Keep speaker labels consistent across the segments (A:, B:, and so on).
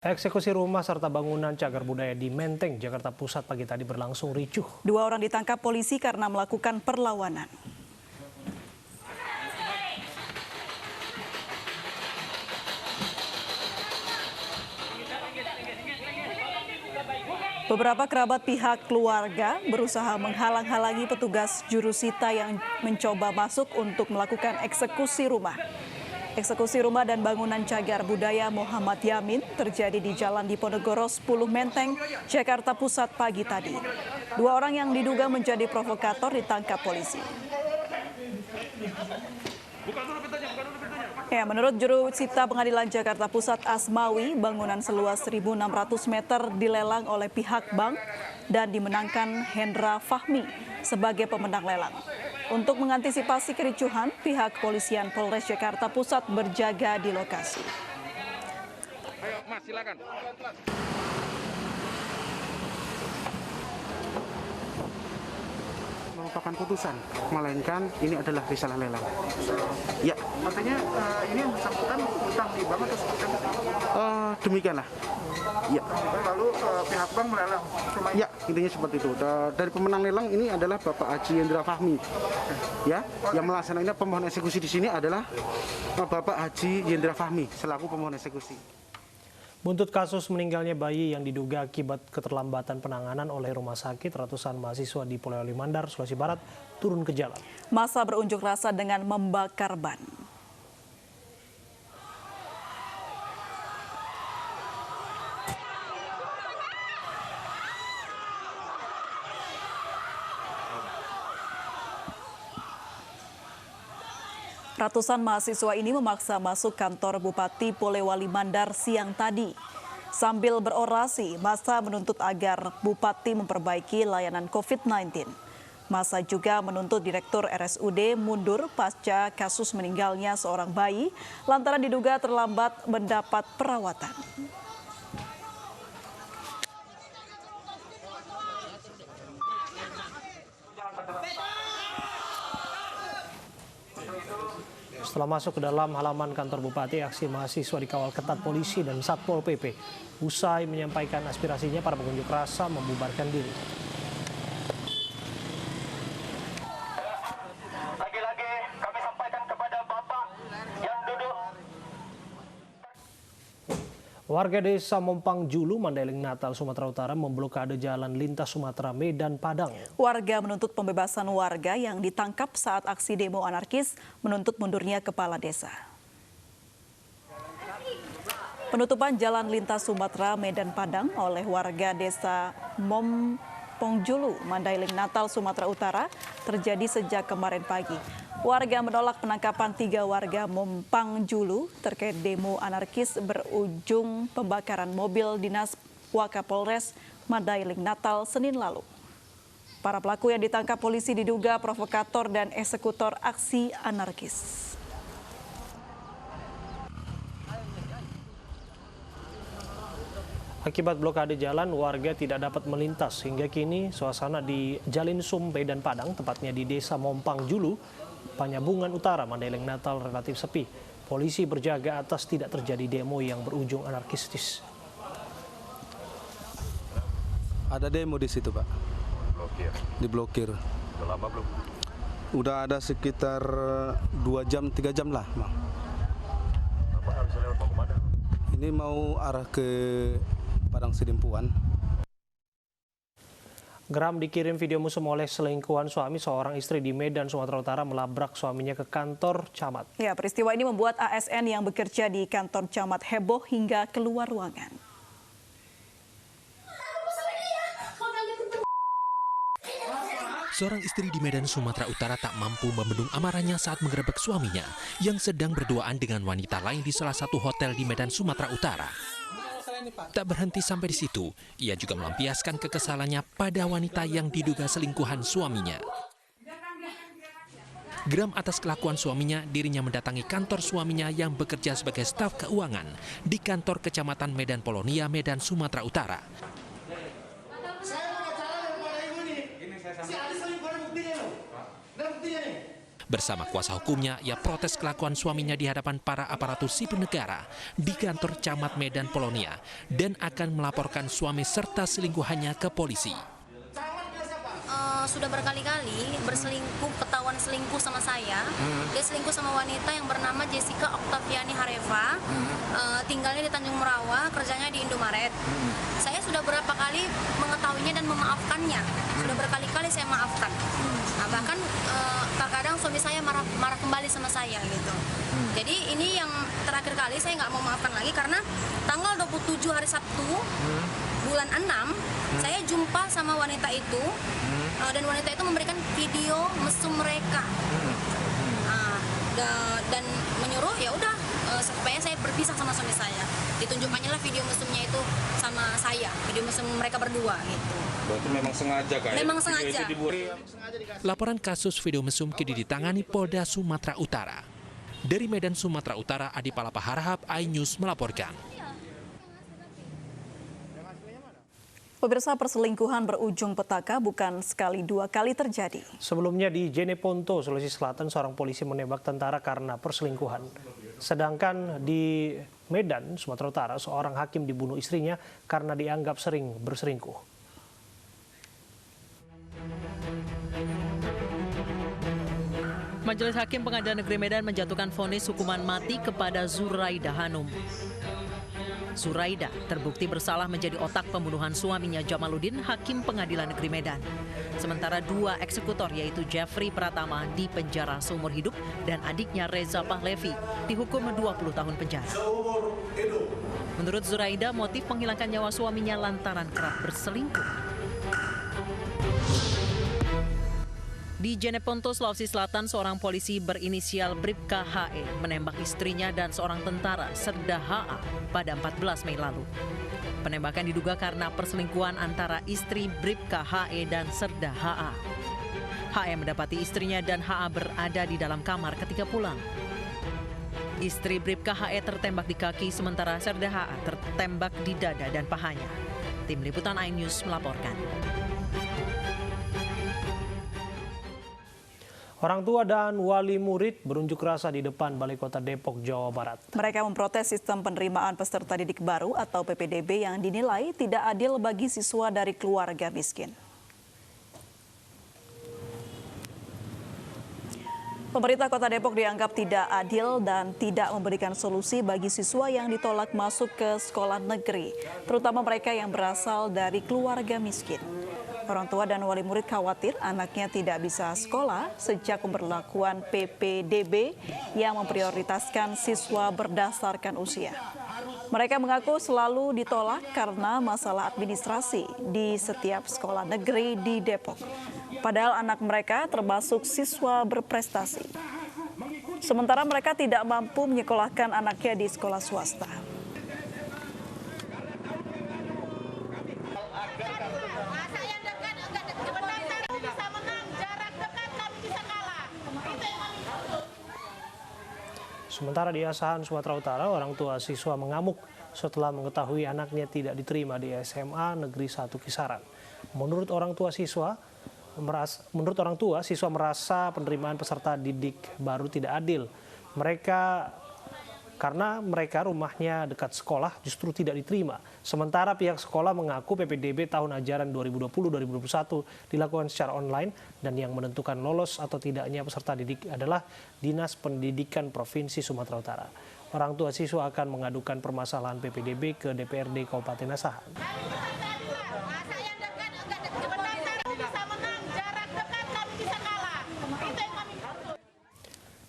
A: Eksekusi rumah serta bangunan cagar budaya di Menteng, Jakarta Pusat pagi tadi berlangsung ricuh.
B: 2 orang ditangkap polisi karena melakukan perlawanan. Beberapa kerabat pihak keluarga berusaha menghalang-halangi petugas jurusita yang mencoba masuk untuk melakukan eksekusi rumah. Eksekusi rumah dan bangunan cagar budaya Muhammad Yamin terjadi di Jalan Diponegoro 10 Menteng, Jakarta Pusat pagi tadi. 2 orang yang diduga menjadi provokator ditangkap polisi. Ya, menurut jurusita Pengadilan Jakarta Pusat Asmawi, bangunan seluas 1.600 meter dilelang oleh pihak bank dan dimenangkan Hendra Fahmi sebagai pemenang lelang. Untuk mengantisipasi kericuhan, pihak kepolisian Polres Jakarta Pusat berjaga di lokasi.
C: Ayo, Mas, silakan.
D: Merupakan putusan, melainkan ini adalah risalah lelang. Ya,
E: Artinya ini yang bersangkutan utang di bank atau seperti apa?
D: Demikianlah. Ya,
E: Lalu pihak bank melelang rumah
D: ya intinya seperti itu. Dari pemenang lelang ini adalah Bapak Haji Hendra Fahmi. Ya, yang melaksanakan pemohon eksekusi di sini adalah Bapak Haji Hendra Fahmi selaku pemohon eksekusi.
A: Buntut kasus meninggalnya bayi yang diduga akibat keterlambatan penanganan oleh rumah sakit, ratusan mahasiswa di Polewali Mandar, Sulawesi Barat turun ke jalan.
B: Massa berunjuk rasa dengan membakar ban. Ratusan mahasiswa ini memaksa masuk kantor Bupati Polewali Mandar siang tadi. Sambil berorasi, massa menuntut agar Bupati memperbaiki layanan COVID-19. Massa juga menuntut Direktur RSUD mundur pasca kasus meninggalnya seorang bayi lantaran diduga terlambat mendapat perawatan.
A: Setelah masuk ke dalam halaman kantor Bupati, aksi mahasiswa dikawal ketat polisi dan Satpol PP. Usai menyampaikan aspirasinya, para pengunjuk rasa membubarkan diri.
F: Lagi-lagi kami sampaikan kepada Bapak yang duduk.
A: Warga desa Mompang Julu, Mandailing Natal, Sumatera Utara memblokade jalan lintas Sumatera Medan Padang.
B: Warga menuntut pembebasan warga yang ditangkap saat aksi demo anarkis menuntut mundurnya kepala desa. Penutupan jalan lintas Sumatera Medan Padang oleh warga desa Mompang Julu, Mandailing Natal, Sumatera Utara terjadi sejak kemarin pagi. Warga menolak penangkapan 3 warga Mompang Julu terkait demo anarkis berujung pembakaran mobil dinas Wakapolres Mandailing Natal Senin lalu. Para pelaku yang ditangkap polisi diduga provokator dan eksekutor aksi anarkis.
A: Akibat blokade jalan, warga tidak dapat melintas. Hingga kini suasana di Jalinsum, Medan Padang, tepatnya di desa Mompang Julu, Panyabungan Utara, Mandailing Natal relatif sepi. Polisi berjaga atas tidak terjadi demo yang berujung anarkistis.
G: Ada demo di situ, Pak.
C: Blokir.
G: Diblokir.
C: Udah lama belum?
G: Udah ada sekitar 2 jam, 3 jam lah, Bang.
C: Bapak harus lewat mau kemana?
G: Ini mau arah ke Padang Sidempuan.
A: Geram dikirim video mesum oleh selingkuhan suami, seorang istri di Medan, Sumatera Utara melabrak suaminya ke kantor camat.
B: Ya, peristiwa ini membuat ASN yang bekerja di kantor camat heboh hingga keluar ruangan.
H: Seorang istri di Medan, Sumatera Utara tak mampu membendung amarahnya saat mengerebek suaminya yang sedang berduaan dengan wanita lain di salah satu hotel di Medan, Sumatera Utara. Tak berhenti sampai di situ, ia juga melampiaskan kekesalannya pada wanita yang diduga selingkuhan suaminya. Geram atas kelakuan suaminya, dirinya mendatangi kantor suaminya yang bekerja sebagai staf keuangan di kantor Kecamatan Medan Polonia, Medan, Sumatera Utara. Bersama kuasa hukumnya, ia protes kelakuan suaminya di hadapan para aparatur sipil negara di kantor Camat Medan Polonia dan akan melaporkan suami serta selingkuhannya ke polisi.
I: Sudah berkali-kali berselingkuh, ketahuan selingkuh sama saya. Dia selingkuh sama wanita yang bernama Jessica Oktaviani Hareva, tinggalnya di Tanjung Merawa, kerjanya di Indomaret. Saya sudah berapa kali mengetahuinya dan memaafkannya. Sudah berkali-kali saya maafkan. Nah, bahkan terkadang suami saya marah kembali sama saya gitu. Jadi ini yang terakhir kali saya nggak mau maafkan lagi karena tanggal 27 hari Sabtu bulan 6 saya jumpa sama wanita itu dan wanita itu memberikan video mesum mereka dan menyuruh ya udah supaya saya berpisah sama suami saya. Ditunjukkannya lah video mesumnya itu sama saya, video mesum mereka berdua gitu.
C: Berarti memang sengaja kan?
I: Memang sengaja.
H: Laporan kasus video mesum kini ditangani Polda Sumatera Utara. Dari Medan, Sumatera Utara, Adi Palapa Harahap, iNews melaporkan.
B: Pemirsa, perselingkuhan berujung petaka bukan sekali dua kali terjadi.
A: Sebelumnya di Jeneponto, Sulawesi Selatan, seorang polisi menembak tentara karena perselingkuhan. Sedangkan di Medan, Sumatera Utara, seorang hakim dibunuh istrinya karena dianggap sering berselingkuh.
J: Majelis Hakim Pengadilan Negeri Medan menjatuhkan vonis hukuman mati kepada Zuraida Hanum. Zuraida terbukti bersalah menjadi otak pembunuhan suaminya Jamaluddin, Hakim Pengadilan Negeri Medan. Sementara dua eksekutor yaitu Jeffrey Pratama dipenjara seumur hidup dan adiknya Reza Pahlevi dihukum 20 tahun penjara. Menurut Zuraida, motif menghilangkan nyawa suaminya lantaran kerap berselingkuh. Di Jeneponto, Sulawesi Selatan, seorang polisi berinisial Bribka HE menembak istrinya dan seorang tentara Serda HA pada 14 Mei lalu. Penembakan diduga karena perselingkuhan antara istri Bribka HE dan Serda HA. HE mendapati istrinya dan HA berada di dalam kamar ketika pulang. Istri Bribka HE tertembak di kaki, sementara Serda HA tertembak di dada dan pahanya. Tim Liputan iNews melaporkan.
A: Orang tua dan wali murid berunjuk rasa di depan Balai Kota Depok, Jawa Barat.
B: Mereka memprotes sistem penerimaan peserta didik baru atau PPDB yang dinilai tidak adil bagi siswa dari keluarga miskin. Pemerintah Kota Depok dianggap tidak adil dan tidak memberikan solusi bagi siswa yang ditolak masuk ke sekolah negeri, terutama mereka yang berasal dari keluarga miskin. Orang tua dan wali murid khawatir anaknya tidak bisa sekolah sejak pemberlakuan PPDB yang memprioritaskan siswa berdasarkan usia. Mereka mengaku selalu ditolak karena masalah administrasi di setiap sekolah negeri di Depok. Padahal anak mereka termasuk siswa berprestasi. Sementara mereka tidak mampu menyekolahkan anaknya di sekolah swasta.
A: Sementara di Asahan, Sumatera Utara, orang tua siswa mengamuk setelah mengetahui anaknya tidak diterima di SMA Negeri 1 Kisaran. Menurut orang tua, siswa merasa penerimaan peserta didik baru tidak adil. Karena mereka rumahnya dekat sekolah justru tidak diterima. Sementara pihak sekolah mengaku PPDB tahun ajaran 2020-2021 dilakukan secara online dan yang menentukan lolos atau tidaknya peserta didik adalah Dinas Pendidikan Provinsi Sumatera Utara. Orang tua siswa akan mengadukan permasalahan PPDB ke DPRD Kabupaten Asahan.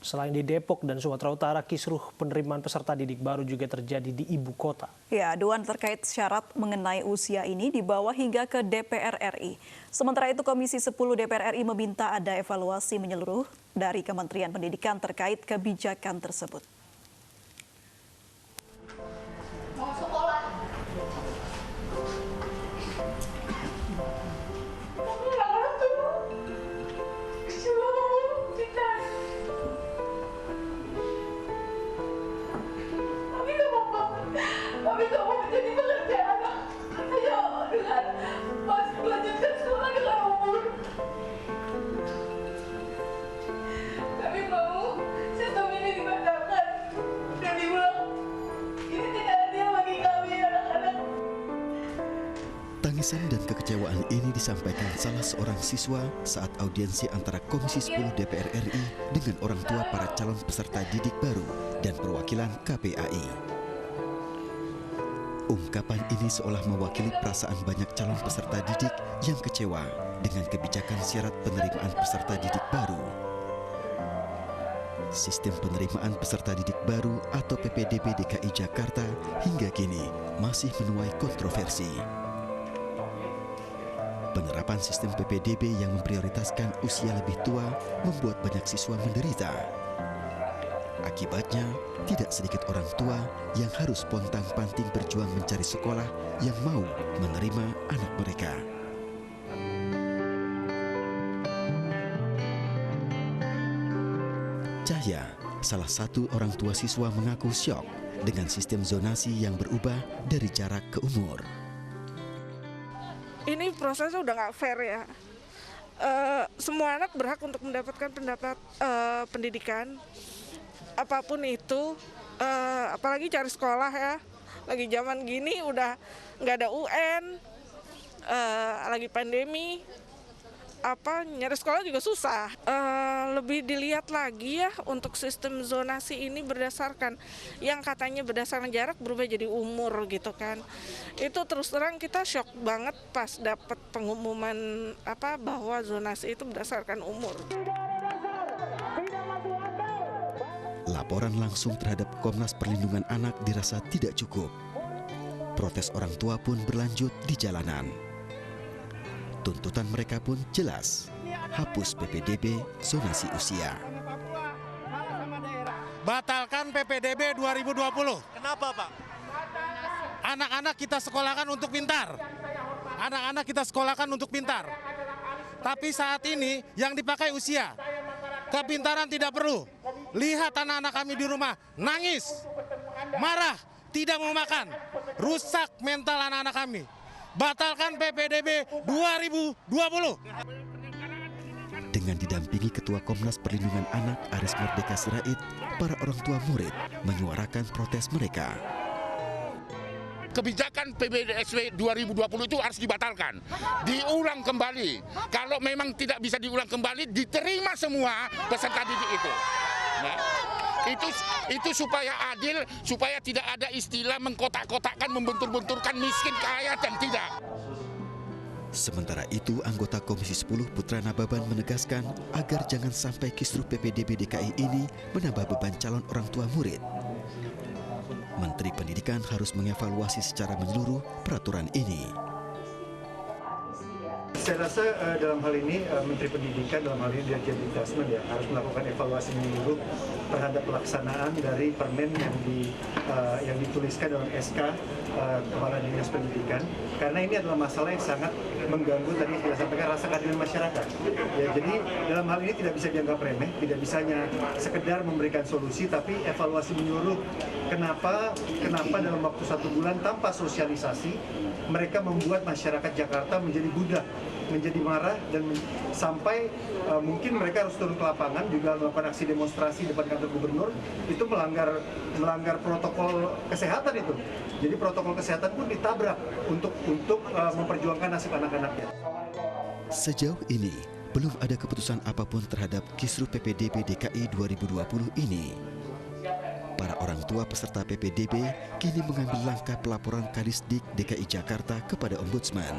A: Selain di Depok dan Sumatera Utara, kisruh penerimaan peserta didik baru juga terjadi di ibu kota.
B: Ya, aduan terkait syarat mengenai usia ini dibawa hingga ke DPR RI. Sementara itu, Komisi 10 DPR RI meminta ada evaluasi menyeluruh dari Kementerian Pendidikan terkait kebijakan tersebut.
K: Kami Tangisan dan kekecewaan ini disampaikan salah seorang siswa saat audiensi antara Komisi 10 DPR RI dengan orang tua para calon peserta didik baru dan perwakilan KPAI. Ungkapan ini seolah mewakili perasaan banyak calon peserta didik yang kecewa dengan kebijakan syarat penerimaan peserta didik baru. Sistem penerimaan peserta didik baru atau PPDB DKI Jakarta hingga kini masih menuai kontroversi. Penerapan sistem PPDB yang memprioritaskan usia lebih tua membuat banyak siswa menderita. Akibatnya, tidak sedikit orang tua yang harus pontang-panting berjuang mencari sekolah yang mau menerima anak mereka. Cahya, salah satu orang tua siswa, mengaku syok dengan sistem zonasi yang berubah dari jarak ke umur.
L: Ini prosesnya udah nggak fair ya. Semua anak berhak untuk mendapatkan pendidikan apapun itu, apalagi cari sekolah ya. Lagi zaman gini udah nggak ada UN, lagi pandemi, nyari sekolah juga susah. Lebih dilihat lagi ya untuk sistem zonasi ini berdasarkan yang katanya berdasarkan jarak berubah jadi umur gitu kan. Itu terus terang kita shock banget pas dapat pengumuman bahwa zonasi itu berdasarkan umur.
K: Laporan langsung terhadap Komnas Perlindungan Anak dirasa tidak cukup. Protes orang tua pun berlanjut di jalanan. Tuntutan mereka pun jelas, hapus PPDB zonasi usia.
M: Batalkan PPDB 2020.
N: Kenapa, Pak?
M: Anak-anak kita sekolahkan untuk pintar. Anak-anak kita sekolahkan untuk pintar. Tapi saat ini yang dipakai usia. Kepintaran tidak perlu. Lihat anak-anak kami di rumah, nangis, marah, tidak mau makan. Rusak mental anak-anak kami. Batalkan PPDB 2020.
K: Dengan didampingi Ketua Komnas Perlindungan Anak Aris Merdeka Sirait, para orang tua murid menyuarakan protes mereka.
O: Kebijakan PPDSW 2020 itu harus dibatalkan, diulang kembali. Kalau memang tidak bisa diulang kembali, diterima semua peserta didik itu. Nah, itu supaya adil, supaya tidak ada istilah mengkotak-kotakkan, membentur-benturkan miskin kaya dan tidak.
K: Sementara itu, anggota Komisi 10 Putra Nababan menegaskan agar jangan sampai kisruh PPDB DKI ini menambah beban calon orang tua murid. Menteri Pendidikan harus mengevaluasi secara menyeluruh peraturan ini.
P: Saya rasa dalam hal ini Menteri Pendidikan, dalam hal ini Dirjen Dikdasmen ya, harus melakukan evaluasi menyeluruh terhadap pelaksanaan dari permen yang dituliskan dalam SK Kepala Dinas Pendidikan, karena ini adalah masalah yang sangat mengganggu tadi saya sampaikan rasa keadilan masyarakat. Ya, jadi dalam hal ini tidak bisa dianggap remeh, tidak bisa hanya sekedar memberikan solusi, tapi evaluasi menyeluruh. Kenapa dalam waktu 1 bulan tanpa sosialisasi mereka membuat masyarakat Jakarta menjadi budak, menjadi marah, dan sampai mungkin mereka harus turun ke lapangan juga melakukan aksi demonstrasi depan kantor gubernur. Itu melanggar protokol kesehatan itu. Jadi protokol kesehatan pun ditabrak untuk memperjuangkan nasib anak-anaknya.
K: Sejauh ini belum ada keputusan apapun terhadap kisruh PPDB DKI 2020 ini. Para orang tua peserta PPDB kini mengambil langkah pelaporan Kadisdik DKI Jakarta kepada Ombudsman.